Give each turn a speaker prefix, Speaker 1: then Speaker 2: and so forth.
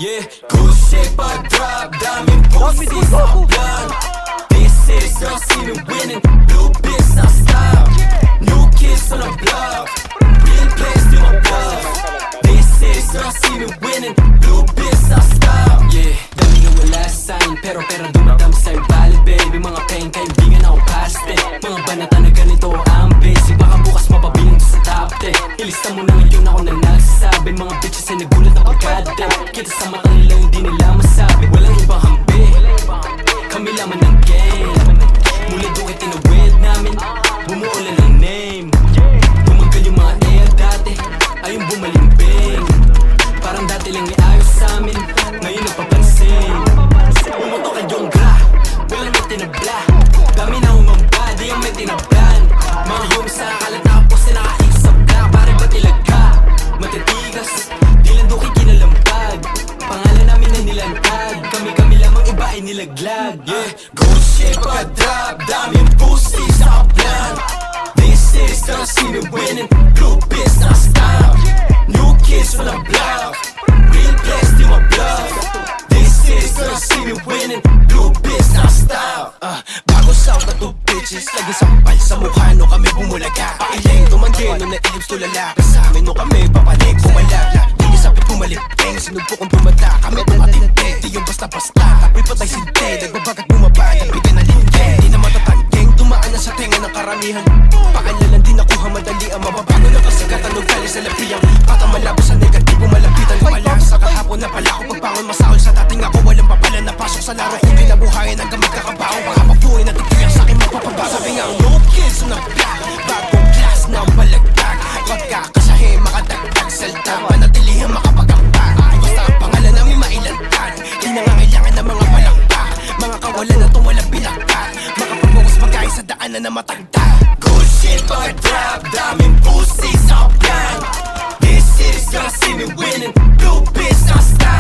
Speaker 1: Yeah, good shit pag-drop, daming pussy sa vlog. This city's girl see me winning, blue bitch na style. New kids on the block, real players do my bluff. This city's girl see me winning, blue bitch na style. Yeah, dami na wala sign, pero pera dumadam sa'yo valid baby. Mga pain kaibigan ako paste, mga banata na ganito ang basic. Baka bukas mapabilang to sa top 10. Ilista mo na ngayon ako na nagsasabi. Mga bitches ay nagulat na pagkadate. Kita sa mata nila hindi nila masabi. Walang ibang hambi, kami laman ng game. Mula doon tinawid namin, bumuo lang ng name. Tumagal yung mga air dati, ayun bumalimbing. Parang dati lang iayos sa amin, ngayon napapansin. Umuto ka yung gra, walang may tinabla. Dami na umamba, di yung may tinablan. Mga homies sa kalat nakapos na nakaik sa black. Pare ba tilaga, matitigas, di lang doon kinalampag. Pangalan namin na nilantag, kami lamang iba ay nilaglag. Yeah, good shit pag-drop, daming pussy sa plan. This city's gonna see me winning, blue bitch na style. New kids on the block, real players do my bluff. This city's gonna see me winning, blue bitch na style.
Speaker 2: Bago sound na two bitches, lagi sampal sa mukha no kami bumulaga. Paileng tumangkeno na ilibs tulala, kasamin no kami papalig bumalala. Hindi sapit pumalipeng, sinubok kong tumata, kami tumatinte. Di yung basta-basta, apoy patay sinte, nagbabagat bumaba, nabigyan na linggeng. Di na matatangkeng, tumaan na sa tenga ng karamihan. Paalalan din nakuha madali ang mababago na kasigatan ng gali sa lapiyang. Patang malabo sa negatibo, malapitan lumala. Sa kahapon na pala ako pagbangon, masahol sa dating ako. Walang papala na pasok sa laro kung kinabuhayan hanggang magkakabaho. Baka magbuhay na tigtiyak sa akin magpapaba. Sabi nga ang no kids on the block, bagong class na balagtag. Huwag kakasahe, makadagdag salta, panatilihan makapagambag. Basta ang pangalan namin mailantad, di nangangailangan ng mga palakpak. Mga kawalan na itong walang pinakpak, makapagbukas magay sa daanan na matagdag.
Speaker 1: Good shit pag-drop, daming pussy sa plan. This city's gonna see me winning, blue bitch na style.